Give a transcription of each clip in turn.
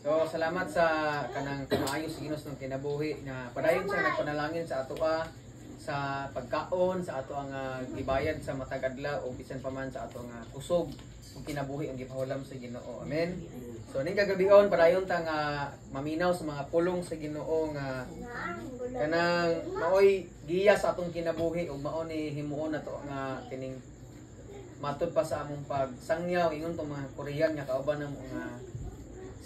So salamat sa kanang kamaayos Ginos ng kinabuhi na padayon sa nagpanalangin sa atoa sa pagkaon sa ato ang gibayad sa matag adlaw o bisan pa man sa ato ang kusog ug kinabuhi ang gipahulam sa Ginoo. Amen. So ning kagabion padayon ta nga maminaw sa mga pulong sa Ginoo nga kanang maoy giya sa atong kinabuhi ug mao ni himuon nato nga kining matud pa sa among pagsangyaw ingon tong mga Korean nga kauban namo nga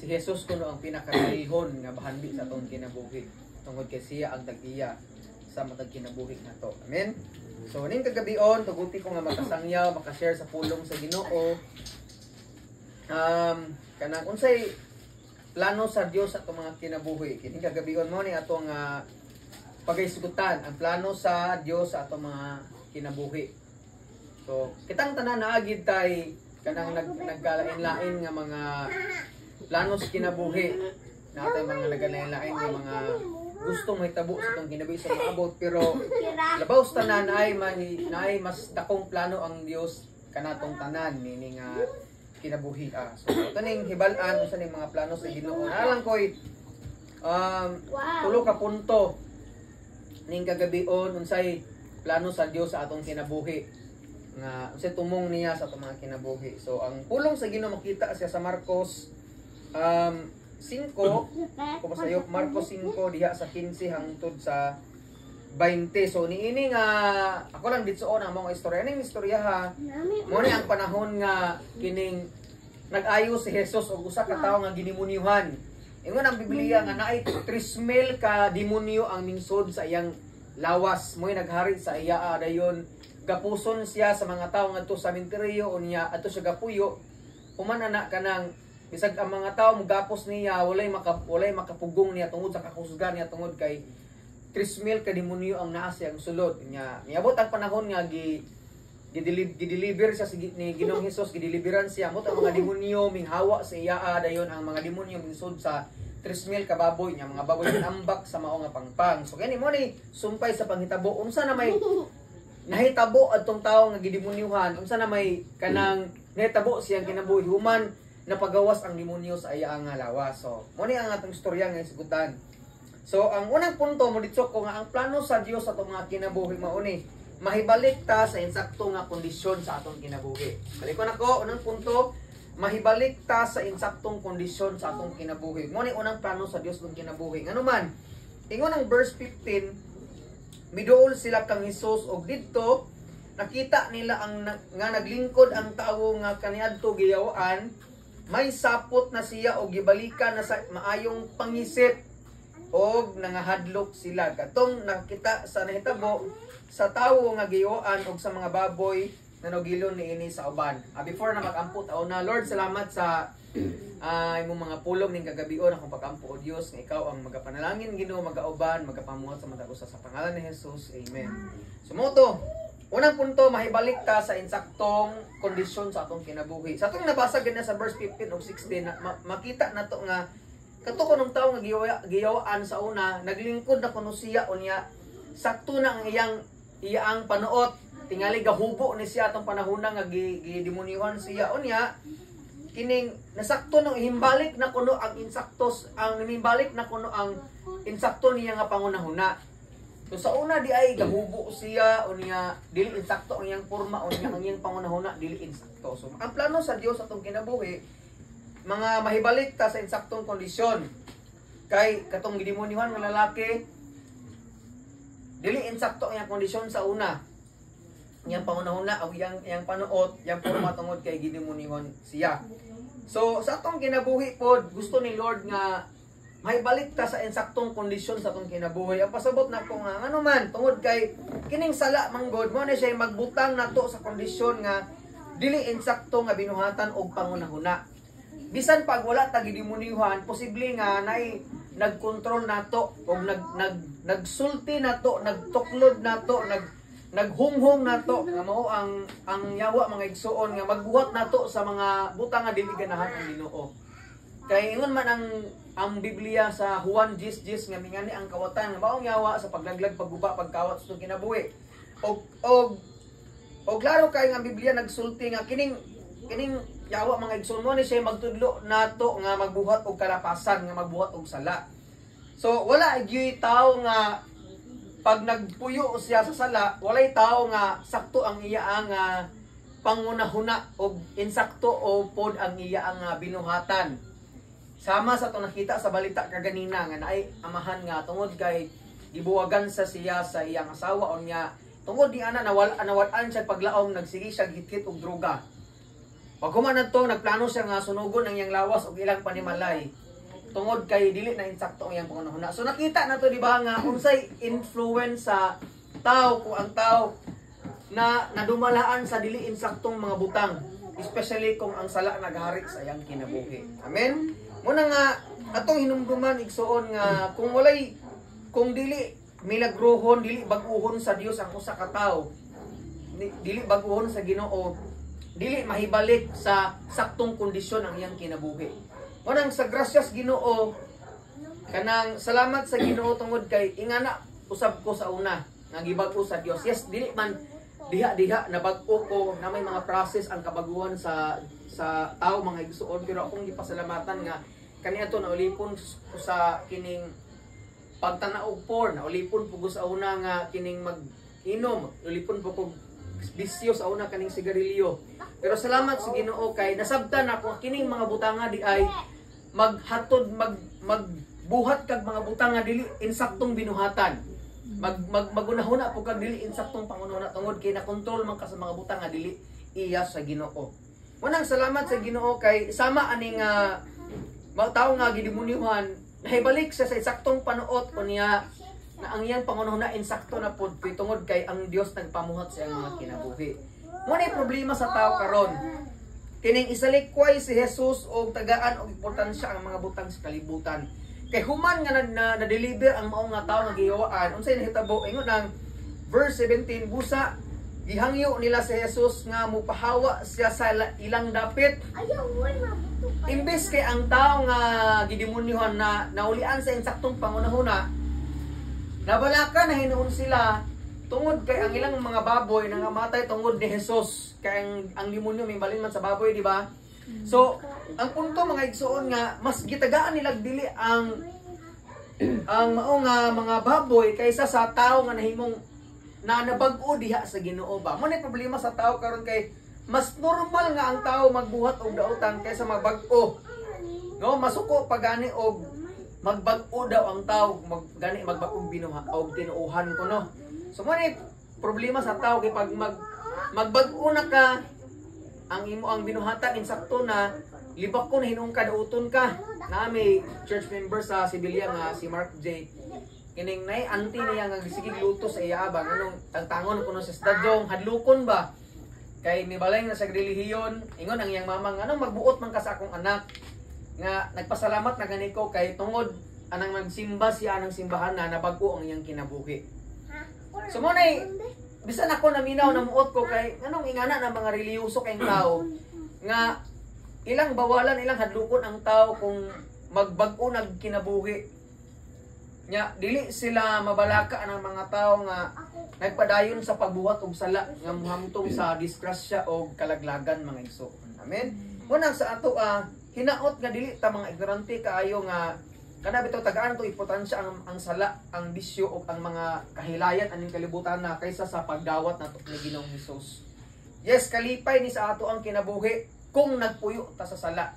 si Jesus kuno ang pinakadalihon nga bahandi sa atong kinabuhi tungod kay siya ang tag-iya sa matag kinabuhi nato. Amen. So ning kagabion tuguti ko nga makasangyaw, makashare sa pulong sa Ginoo. Kanang unsay plano sa Dios sa atong mga kinabuhi. Kining kagabion mo ni atong pagaysigutan ang plano sa Dios sa atong mga kinabuhi. So kitang tanan naagid tay kanang nagkalain-lain nga mga planos kinabuhi natay mga nagalain-lain nga mga gustong mahitabo sa itong kinabuhi sa maabot pero labaw sa tanan ay mas dakong plano ang Dios kanatong tanan meaning kinabuhi. So ito ning hibalan unsa ning mga plano sa Ginoo. Alang koy tulo ka punto ning kagabion unsay plano sa Dios sa atong kinabuhi nga unsay tumong niya sa atong mga kinabuhi. So ang pulong sa Ginoo makita siya sa Marcos 5 kung sayop Marcos 5 diha sa 15 hangtod sa 20. So niini nga ako lang ditsuon ang mga istorya ning istorya ha mo ni ang panahon nga kining nag-ayo si Jesus og usa ka tawo nga ginimunyuhan. Ingon ang Biblia nga naay 3,000 ka demonyo ang mingsod sa iyang lawas. Mo'y naghari sa iya dayon gapuson siya sa mga tawo ngadto sa sementeryo unya adto siya gapuyo human ana kanang bisag ang mga tawo mogapos niya walay makapugong niya tungod sa kakusgan niya tungod kay 3,000 ka demonyo ang naa siyang sulod niya. Niabot ang panahon nga gideliver siya ni Ginoong Hesus, gideliveran siya mo ang mga demonyo minghawa sa iya dayon ang mga demonyo mingsud sa 3,000 ka baboy niya mga baboy ambak sa mao nga pangpang. So kani mo ni sumpay sa panghitabo unsa na may nahitabo adtong tawo nga gidemonyuhan unsa na may kanang nahitabo siyang kinabuhi human napagawas ang demonyo sa iya nga lawas. So mo ni ang atong istorya nga isigutan. So ang unang punto mo dito ko nga ang plano sa Dios sa atong mga kinabuhi mao ni mahibalik ta sa insakto nga kondisyon sa atong kinabuhi. Balikon ako unang punto mahibalik ta sa insaktong kondisyon sa atong kinabuhi. Mo ni unang plano sa Dios ng kinabuhi. Ngano man ingon ang verse 15 miduol sila kang Hesus og didto nakita nila ang nga naglingkod ang tawo nga kaniadto giyawaan may sapot na siya og gibalikan na sa maayong pangisip og nangahadlok sila katong nakita sa nahitabo sa tawo nga giyawaan og sa mga baboy na nagilon niini sa uban. Before na mag-ampot na Lord salamat sa imong mga pulong ning kagabion akong pag-ampo o Dios nga ikaw ang magapanalangin Ginoo magauban magapamuhat sa matag usa sa pangalan ni Jesus. Amen. Sumoto unang punto mahibalik ta sa insaktong kondisyon sa atong kinabuhi. Sa atong nabasa ganina sa verse 15 ug 16 makita nato nga kato kunong tawo nga giyawaan sa una naglingkod na kuno siya unya sakto na ang iyang panuot tingali gahubo ni siya atong panahona nga gidemonyohan siya unya kining nasakto nang himbalik na kuno ang insaktos ang himbalik na kuno ang insakto niya nga pangunahuna. So sa una di ay gahubo siya unya dili insakto ang iyang porma unya ang iyang pangunahuna dili insakto. So ang plano sa Dios atong kinabuhi mga mahibalik ta sa insaktong kondisyon kay katong gidemonyohan nga lalaki dili insakto ang iyang kondisyon sa una iyang pangunahuna o iyang panuot iyang porma tungod kay gidemonyohan siya. So sa atong kinabuhi pod gusto ni Lord nga mahibalik ta sa insaktong kondisyon sa atong kinabuhi. Ang pasabot na ko nga ano man tungod kay kining sala manggod mo na siya magbutang nato sa kondisyon nga dili insakto nga binuhatan og pangunahuna. Bisan pag wala ta gidemonyohan posible nga nay nagkontrol nato og nagsulti nato nagtuklod nato naghunghong nato nga mao ang yawa mga igsuon nga magbuhat nato sa mga butang nga dili ganahan ang Ginoo. Kay ingon man ang Biblia sa Juan 10:10 nga mingani ang kawatan nga maong yawa sa paglaglag pagguba pagkawat sa kinabuhi. Og klaro kay nga Biblia nagsulti nga kining yawa mga igsoon mo ni siya magtudlo nato nga magbuhat og kalapasan, nga magbuhat og sala. So wala gyud tao nga pag nagpuyo siya sa sala, walay tao nga sakto ang iya nga pangunahuna o insakto o pod ang iya ang binuhatan. Sama sa itong nakita sa balita kaganina nga naay amahan nga tungod kay gibuwagan sa siya sa iyang asawa o niya tungod di ana nawalan siya paglaom nagsige siya githit og droga. Pag human to nagplano siya nga sunugon ang iyang lawas og ilang panimalay. Tungod kay dili na insakto ang iyang pangunahuna. So nakita na to di ba nga unsay influence sa tao kung ang tao na nadumalaan sa dili insaktong mga butang, especially kung ang sala naghari sa iyang kinabuhi. Amen. Muna nga atong hinumduman igsuon nga kung dili milagrohon, dili bag-uhon sa Dios ang usa ka tawo, dili bag-uhon sa Ginoo, dili mahibalik sa saktong kondisyon ang iyang kinabuhi. Unang sa grasyas Ginoo, kanang salamat sa Ginoo tungod kay ingana usab ko sa una nga gibag-o sa Dios. Yes, dili man diha na bag-o ko na may mga process ang kabaguhan sa tao mga igsuon, pero akong gipasalamatan nga kaniadto na ulipon ko sa kining pagtanaw porn, na ulipon po sa una nga kining mag-inom, ulipon po ko bisyo sa una kaning sigarilyo. Pero salamat sa Ginoo kay nasabtan ako kining mga butanga di ay maghatod magbuhat kag mga butanga dili insaktong binuhatan. Magunahuna po kag dili insaktong pangunahuna tungod kay na-control man ka sa mga butanga dili iya sa Ginoo. Unang salamat sa Ginoo kay sama aning mga tao nga gidemonyohan nahibalik siya sa insaktong panuot o niya na ang iyang pangunahuna insakto na pod tungod kay ang Dios nagpamuhat sa iyang mga kinabuhi. Muna problema sa tao karon. Kining isalikway si Jesus og tagaan og importansya ang mga butang sa kalibutan. Kay human nga na-deliver ang mao nga tawo nga gihawaan, unsay nahitabo ingon ang verse 17 busa gihangyo nila si Jesus nga mupahawa siya sa ilang dapit. Imbes kay ang tao nga gidemonyohan na naulian sa insaktong pangunahuna, nabalaka na hinuon sila tungod kay ang ilang mga baboy nangamatay tungod ni Jesus. Kay ang demonyo may balin man sa baboy, di ba? So, ang punto mga igsoon nga mas gitagaan nila dili ang mao nga mga baboy kaysa sa tao nga nahimong na nabag-o diha sa Ginoo ba. Mo na problema sa tao karon kay mas normal nga ang tao magbuhat og dautan kaysa magbag-o. No, masuko pagani og magbag-o daw ang tao, magbag-og binuha og tinuuhan ko no. So mo na problema sa tao kay pag magbag-o na ka ang imo ang binuhatan insakto na libak ko na hinung ka dauton ka. Na may church member sa Sibilya nga si Mark J. Kining nay auntie niya nga gisigig luto sa iya ba nganong tagtangon kuno sa stadyong hadlukon ba kay mibalay na sa relihiyon ingon ang iyang mama nga anong magbuot man ka sa akong anak nga nagpasalamat na ganiko kay tungod anang magsimba siya anang simbahan na nabag-o ang iyang kinabuhi. So mo nay bisan ako naminaw na muot ko kay anong ingana ng mga reliyoso kayong tao nga ilang bawalan ilang hadlukon ang tao kung magbag-o nag kinabuhi nya dili sila mabalaka ng mga tao nga nagpadayon sa pagbuhat og sala nga mohamtong sa disgrasya o kalaglagan mga igsoon. Amen. Una sa ato hinaot nga dili ta mga ignorante kaayo nga kana bitaw tagaan to importansya ang sala, ang bisyo o ang mga kahilayan aning kalibutan na kaysa sa pagdawat nato ni Ginoong Hesus. Yes, kalipay ni sa ato ang kinabuhi kung nagpuyo ta sa sala.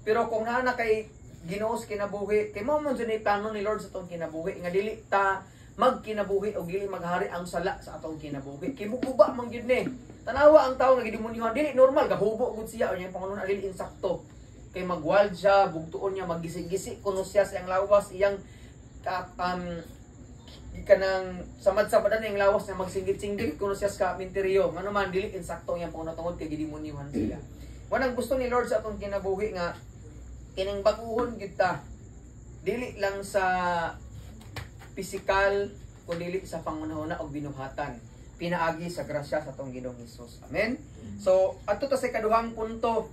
Pero kung naa kay Ginoo sa kinabuhi, kay mao man jud ni plano ni Lord sa atong kinabuhi nga dili ta magkinabuhi o dili maghari ang sala sa atong kinabuhi. Kay muguba man gyud ni. Tanawa ang tawo nga gidemonyohan dili normal gahubo gud siya o nya pangunahon dili insakto. Kay magwild siya, bugtuon niya, maggisig-gisig kuno siya sa iyang lawas, iyang kanang samad-samadan iyang lawas na magsinggit-singgit kuno siya sa kaminteriyo. Ngano man dili insakto iyang pangunahon kay gidemonyohan siya. Wanang gusto ni Lord sa atong kinabuhi nga kining baguhon kita dili lang sa physical kundi sa pangunahon og binuhatan pinaagi sa grasya sa atong Ginoong Hesus. Amen. So adto ta sa ikaduhang punto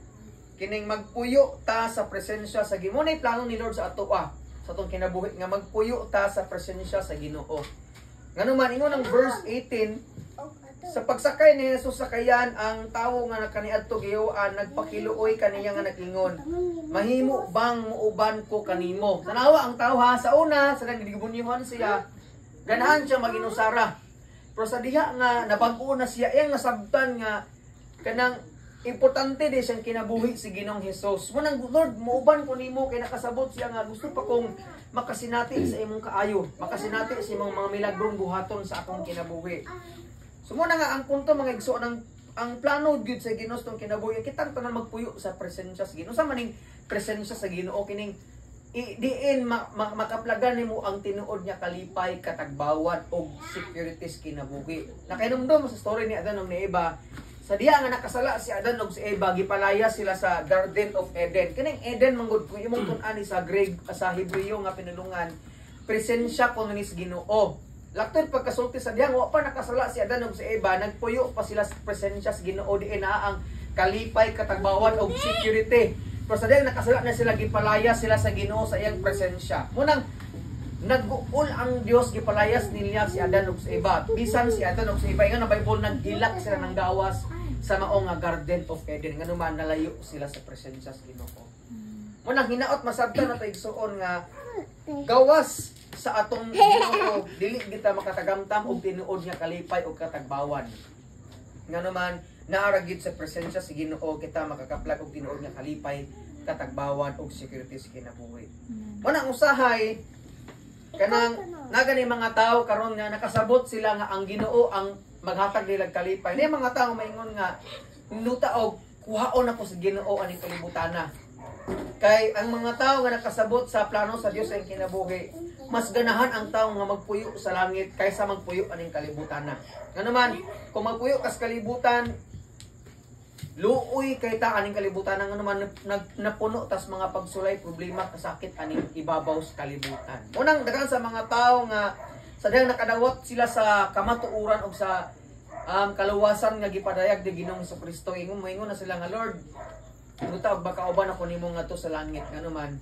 kining magpuyo ta sa presensya sa Ginoo. Nay plano ni Lord sa ato sa atong kinabuhi nga magpuyo ta sa presensya sa Ginoo. Ngano man ingon ang verse 18 Sa pagsakay ni Jesus sa kayan, ang tawo nga nakaniadto gayuan nagpakiluoy kaniya nga nagingon, mahimo bang muuban ko kanimo? Tanawa ang tawo ha, sa una sa nagdigubunyuhan siya, ganahan siya maginusara. Pero sa diha nga nabag-o na siya, iyang nasabtan nga kanang importante di siyang kinabuhi si Ginoong Hesus. Munang Lord, muuban ko nimo kay nakasabot siya nga gusto pa kong makasinati sa imong kaayo, makasinati sa imong mga milagrong buhaton sa akong kinabuhi. So muna nga ang punto mga igsoon ang plano gyud sa Ginoo tong kinabuhi kitang tanan magpuyo sa presensya sa Ginoo. Sa maning presensya sa Ginoo kining diin makaplagan nimo ang tinuod niya kalipay, katagbawan og securities kinabuhi. Nakainomdom sa story ni Adan ug ni Eva. Sa diha nga nakasala si Adan ug si Eva, gipalaya sila sa Garden of Eden. Kining Eden manggod kung imong tun-ani sa Greek sa Hebreo nga pinulungan, presensya ko ni sa Ginoo. Laktod pagkasulti sa diha, wa pa nakasala si Adan ug si Eva, nagpuyo pa sila sa presensya sa Ginoo, diin na ang kalipay, katagbawan og security. Pero sa diha nakasala na sila, gipalaya sila sa Ginoo sa iyang presensya. Munang nag-uol ang Dios, gipalayas nila si Adan ug si Eva. Bisan si Adan ug si Eva nga na Bible nagilak sila ng gawas sa mao nga Garden of Eden, ngano man nalayo sila sa presensya sa Ginoo. Munang hinaot masabtan na igsuon nga gawas sa atong Ginoo dili kita makatagamtam og tinuod nga kalipay o katagbawan. Ngano man naara gyud sa presensya sa Ginoo kita makakaplag og tinuod nga kalipay, katagbawan og security sa kinabuhi. Unang usahay kanang nagani mga tao karon nga nakasabot sila nga ang Ginoo ang maghatag nila kalipay. Ni mga tao maingon nga nuta og kuhaon ako sa Ginoo aning kalibutana. Kay ang mga tao nga nakasabot sa plano sa Dios ang kinabuhi, mas ganahan ang tao nga magpuyo sa langit kaysa magpuyo aning kalibutan na. Nga naman, kung magpuyo kas kalibutan, luoy kay ta aning kalibutan nga naman napuno tas mga pagsulay, problema, kasakit aning ibabaw sa kalibutan. Unang dagan sa mga tao nga sa dayang nakadawat sila sa kamatuoran o sa kaluwasan nga gipadayag ni Ginoong Jesucristo, ingon na sila nga Lord, nuta og baka uban ako nimo nga to sa langit ngano man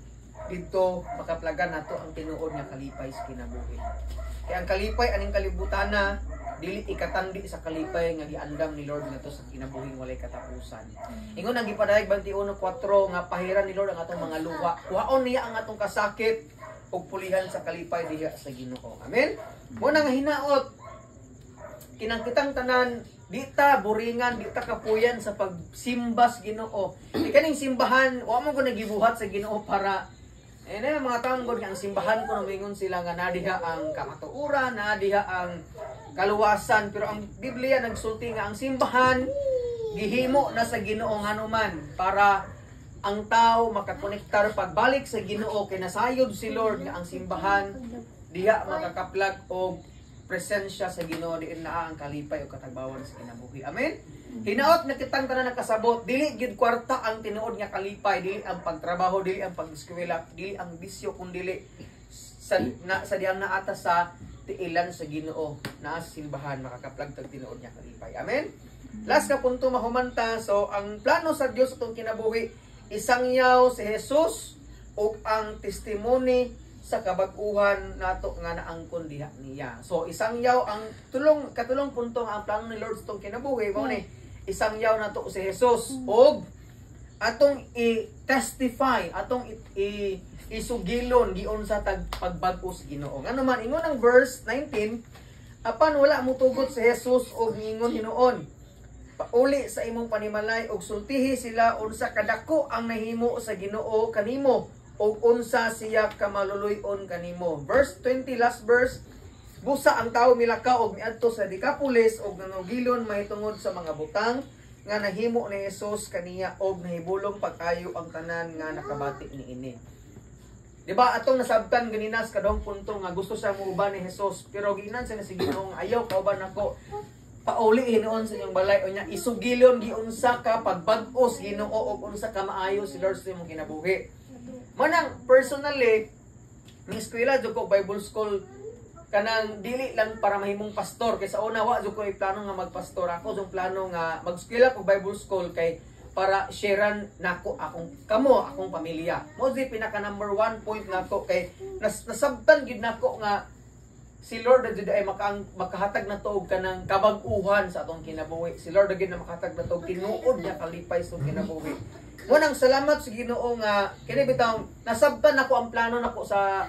didto makaplagan nato ang tinuod nga kalipay sa kinabuhi. Kay ang kalipay aning kalibutan na dili ikatandi sa kalipay nga giandam ni Lord nato sa kinabuhing walay katapusan. Ingon ang gipadayag 21:4 nga pahiran ni Lord ang atong mga luha. Kuhaon niya ang atong kasakit ug pulihan sa kalipay diha sa Ginoo. Amen. Muna nga hinaot kinang kitang tanan di ta buringan, di ta kapuyan sa pagsimba sa Ginoo. Di kaning simbahan, wa mo ko nagibuhat sa Ginoo para na mga taong gud ang simbahan ko namingon sila nga nadiha ang kamatuoran, nadiha ang kaluwasan, pero ang Biblia nagsulti nga ang simbahan gihimo na sa Ginoo nganuman para ang tao makakonektar pagbalik sa Ginoo kay nasayod si Lord nga ang simbahan diha makakaplag og presensya sa Ginoo diin na ang kalipay o katagbawan sa kinabuhi. Amen. Hinaot na kitang tanan nakasabot, dili gyud kwarta ang tinuod nga kalipay, dili ang pagtrabaho, dili ang pag-eskwela, dili ang bisyo kun dili sa diyang naata sa tiilan sa Ginoo na sa simbahan makakaplag tag tinuod nga kalipay. Amen. Last ka punto mahumanta, so ang plano sa Dios atong kinabuhi isangyaw si Jesus ug ang testimony sa kabag-uhan nato nga naangkon diha niya. So isangyaw ang katulong punto nga ang plano ni Lord sa itong kinabuhi mao ni isangyaw nato si Jesus og atong i-testify, atong isugilon giun sa pagbag-o sa Ginoo. Ngano man ingon ang verse 19, apan wala mo tugot si Jesus og ingon hinuon, pauli sa imong panimalay og sultihi sila unsa kadako ang nahimo sa Ginoo kanimo og unsa siya kamaluluy-on kanimo. Verse 20, last verse, busa ang tawo milakaw og miadto sa Decapolis og nanugilon mahitungod sa mga butang nga nahimo ni Jesus kaniya og nahibulong pag-ayo ang tanan nga nakabati niini. Diba atong nasabtan ganina sa kadong punto nga gusto siya muuban ni Jesus, pero ginan sa si Ginoo ayaw kauban nako. Pauli hinuon sa inyong balay o niya isugilon giunsa ka pagbag-o sa Ginoo og unsa ka maayo si Lord sa imong kinabuhi. Manang personally, may eskwela jud ko Bible school kanang dili lang para mahimong pastor kay sa una wa jud ko plano nga magpastor ako, jung plano nga mag-eskwela ko Bible school kay para sharean nako akong pamilya. Mo di pinaka number 1 point nako kay nasabtan gid nako nga si Lord na jud ay makahatag na tuog kanang kabag-uhan sa atong kinabuhi. Si Lord gyud na makahatag na tuog tinuod niya kalipay sa kinabuhi. Munang salamat sa Ginoo nga kini bitaw nasabtan nako ang plano nako sa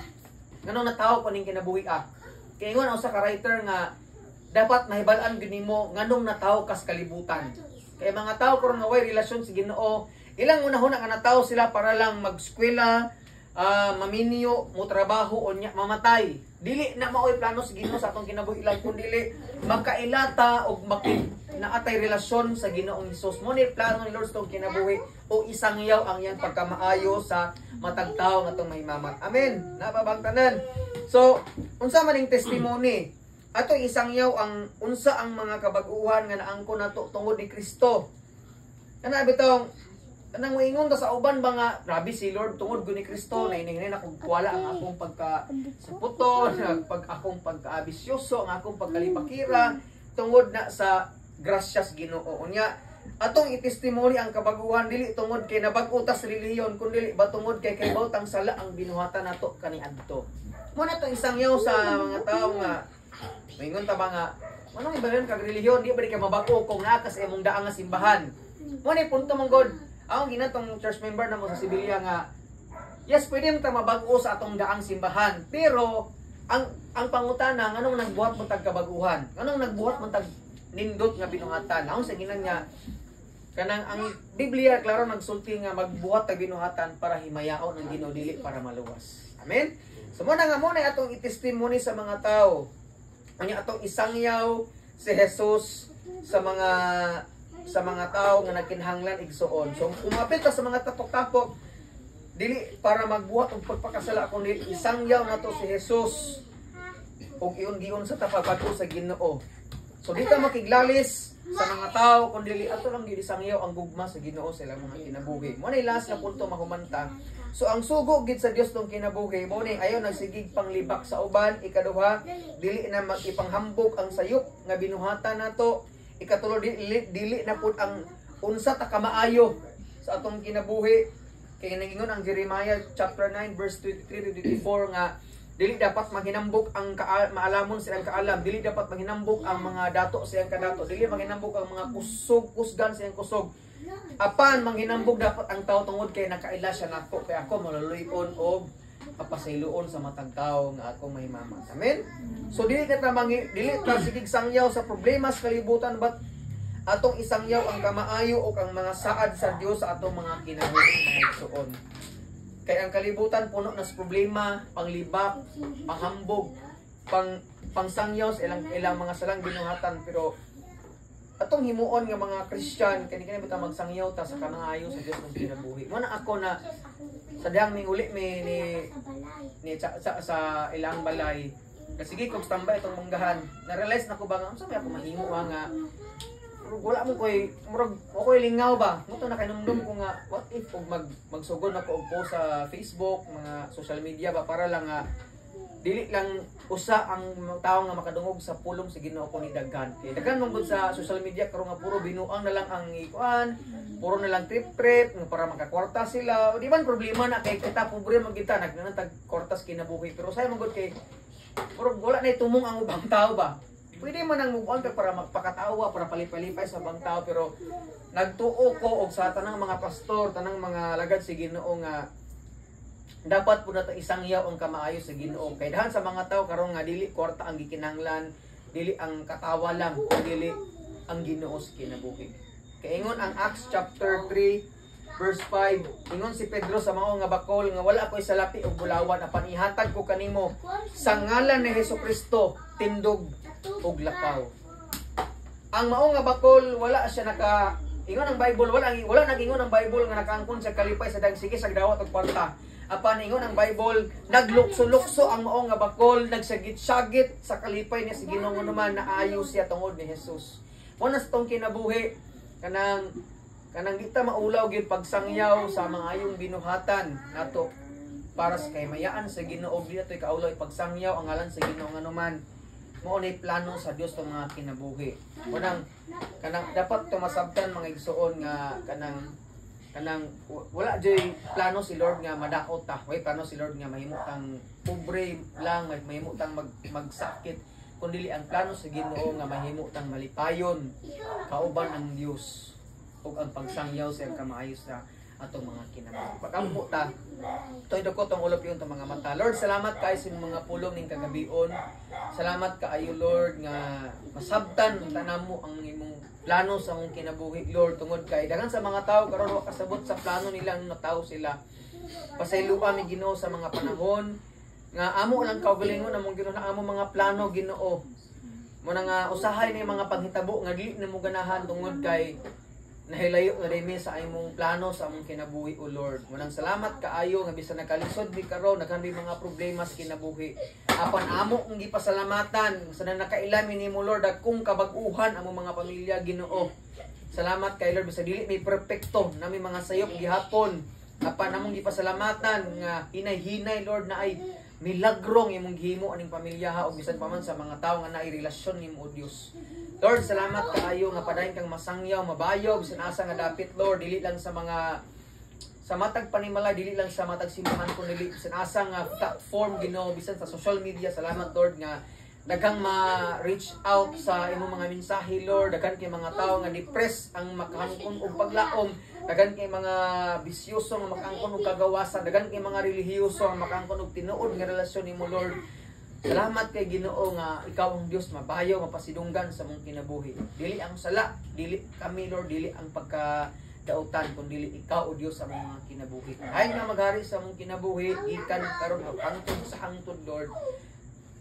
nganong natawo ko ning kinabuhi Kay ingon usa ka writer nga dapat mahibal-an gyud nimo nganong natawo kas kalibutan. Kay mga tawo karon nga way relasyon sa Ginoo, ilang una-una nga natawo sila para lang mag-eskwela, maminyo, mo trabaho o nya mamatay. Dili na maoy plano sa Ginoo sa atong kinabuhi lang kun dili makailata og naatay relasyon sa Ginoong Hesus. Mo ni plano ni Lord sa atong kinabuhi o isangyaw ang iyang pagkamaayo sa matag tawo nga atong mahimamat. Amen. Napabangtanan. So, unsa man ning testimony? Ato isangyaw ang unsa ang mga kabag-uhan nga naangkon nato tungod ni Kristo. Kana bitaw kanang moingon ta sa uban ba nga grabe si Lord tungod ko ni Kristo na iningin ako wala ang akong pagka saputon, akong pagkaabisyoso, ang akong pagkalipakira tungod na sa grasyas Ginoo. Unya atong itestimony ang kabaguhan dili tungod kay nabag-utas relihiyon kundi ba tungod kay bawtang sala ang binuhatan nato kaniadto. Mo na to isangyaw sa mga tawo nga moingon ta ba nga anong ibayon kag relihiyon di ba di ka mabag-o kung naa ka sa imong daang nga simbahan. Mo ni punto mong God ang ginatong church member na mo sa Sibilya nga, yes, pwede mo ta mabag-o sa atong daang simbahan, pero ang pangutana, anong nagbuhat mo tag kabaguhan? Anong nagbuhat mo tag nindot nga binuhatan? Ang sa ginan nga, kanang ang Biblia, klaro nagsulti nga magbuhat tag binuhatan para himayaon ang Ginoo dili para maluwas. Amen? So muna nga muna atong itestimony sa mga tao. Ano atong isangyaw si Jesus sa mga tao nga nagkinahanglan igsuon. So kumapit ta sa mga tapok-tapok dili para magbuhat og pagpakasala kundi isangyaw nato si Jesus og iyon-giyon sa tapagbato sa Ginoo. So di ta makiglalis sa mga tao kundi ato lang gid isangyaw ang gugma sa Ginoo sa ilang mga kinabuhi. Mo ni last na punto mahumanta. So ang sugo gid sa Dios tong kinabuhi mo ni ayo nagsigig panglibak sa uban. Ikaduha, dili na magipanghambog ang sayop nga binuhatan nato. Ikatulo dili na pud ang unsa ta kamaayo sa atong kinabuhi. Kay nagingon ang Jeremiah chapter 9 verse 23-24 nga dili dapat maghinambog ang maalamon silang kaalam, dili dapat maghinambog ang mga dato silang kadato, dili maghinambog ang mga kusgan silang kusog. Apan manghinambog dapat ang tao tungod kay nakaila siya nako kay ako maluluyon og papasayloon sa matag tao nga ako mahimamat. Amen. So dili ta sigig sangyaw sa problema sa kalibutan but atong isangyaw ang kamaayo o ang mga saad sa Dios sa atong mga kinabuhi mga igsoon. Kay ang kalibutan puno na sa problema, panglibak, panghambog, pangsangyaw sa ilang mga salang binuhatan, pero atong himuon nga mga Christian kani bitaw magsangyaw ta sa kamaayo sa Dios ng kinabuhi. Mo na ako na sa dihang ning uli ni sa ilang balay. Sige kog standby itong manggahan. Na-realize na ko ba nga unsa may ako mahimo nga wala mo koy murag ako'y lingaw ba. Muto na kinumdum ko nga what if og magsugod ako og post sa Facebook, mga social media ba para lang nga dili lang usa ang tawo nga makadungog sa pulong sa Ginoo ko ni daghan. Kay daghan mong sa social media karon nga puro binuang na lang ang ikuan, puro na lang trip nga para makakwarta sila. O di man problema na kay kita pobre man kita nagnanatag kwartas kinabuhi. Pero say magud kay puro wala na tumong ang ubang tao ba. Pwede man ang move on para magpakatawa, para palipalipay sa bang tao, pero nagtuo ko og sa tanang mga pastor, tanang mga lagad sa Ginoo nga dapat po nato isangyaw ang kamaayo sa Ginoo. Kay dahan sa mga tao karon nga dili kwarta ang gikinahanglan, dili ang katawa lang, dili ang Ginoo sa kinabuhi. Kay ingon ang Acts chapter 3 verse 5, ingon si Pedro sa mao nga bakol nga wala ako'y salapi og bulawan apan ihatag ko kanimo sa ngalan ni Hesukristo tindog og lakaw. Ang mao nga bakol wala siya ingon ang Bible wala nagingon ang Bible nga nakaangkon sa kalipay sa dagsige sa dawat og kwarta. Apan ingon ang Bible naglukso-lukso ang mao nga bakol, nagsagit-sagit sa kalipay niya si Ginoo naman naayo siya tungod ni Jesus. Mo na sa tong kinabuhi kanang kita maulaw gid pagsangyaw sa mga ayong binuhatan nato para sa kaymayaan sa Ginoo dito kaulaw pagsangyaw ang ngalan sa Ginoo nganuman mao ni plano sa Dios tong mga kinabuhi. Kanang dapat tumasabtan mga igsuon nga kanang kanang wala joy plano si Lord nga madakot ta. Way plano si Lord nga mahimo tang pobre lang, mahimo tang magsakit. Kundi ang plano sa Ginoo nga mahimo tang malipayon kauban ang Dios ug ang pagsangyaw sa kamaayos na atong mga kinabuhi. Pagkampo ta, toy dako tong ulop yung mga mata. Lord, salamat kay sa mga pulong ning kagabion. Salamat kaayo Lord nga masabtan tanamo ang imong plano sa among kinabuhi Lord tungod kay daghan sa mga tawo karon wa kasabot sa plano nila nga tawo sila. Pasayloa mi Ginoo sa mga panahon nga amo lang kaugalingon among Ginoo na amo mga plano Ginoo. Mo nga usahay ni mga panghitabo nga dili nimo ganahan tungod kay nahilayo na rin sa imong plano sa among kinabuhi o Lord. Munang salamat kaayo nga bisan nakalisod mi karon naghan mga problema sa kinabuhi. Apan amo ang gipasalamatan sa nakailami nimo Lord kung kabag-uhan among mga pamilya Ginoo. Salamat kay Lord bisan dili may perpekto nami mga sayop gihapon. Apan among gipasalamatan nga hinay-hinay Lord na ay milagrong imong gihimo aning pamilya ha ug bisan pa man sa mga tawo nga naay relasyon nimo o Dios. Lord, salamat kaayo nga padayon kang masangyaw, mabayo, bisan asa nga dapit Lord, dili lang sa mga sa matag panimala, dili lang sa matag simbahan kun dili bisan asa nga platform Ginoo, bisan sa social media. Salamat Lord nga daghang ma-reach out sa imong mga mensahe Lord, daghan kay mga tawo nga depressed ang makahangkon og paglaom, daghan kay mga bisyoso nga makahangkon og kagawasan, daghan kay mga relihiyoso nga makahangkon og tinuod nga relasyon nimo Lord. Salamat kay Ginoo nga ikaw ang Dios mabayo mapasidunggan sa mong kinabuhi. Dili ang sala, dili kami Lord, dili ang pagkadautan kundi dili ikaw o Dios ang mga kinabuhi. Ay nga maghari sa mong kinabuhi ikan karon hangtod sa hangtod Lord.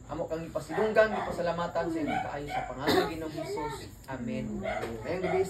Amo kang ipasidunggan, ipasalamatan sa imong kaayo sa pangalan ni Ginoong Hesus. Amen. Ayong gabi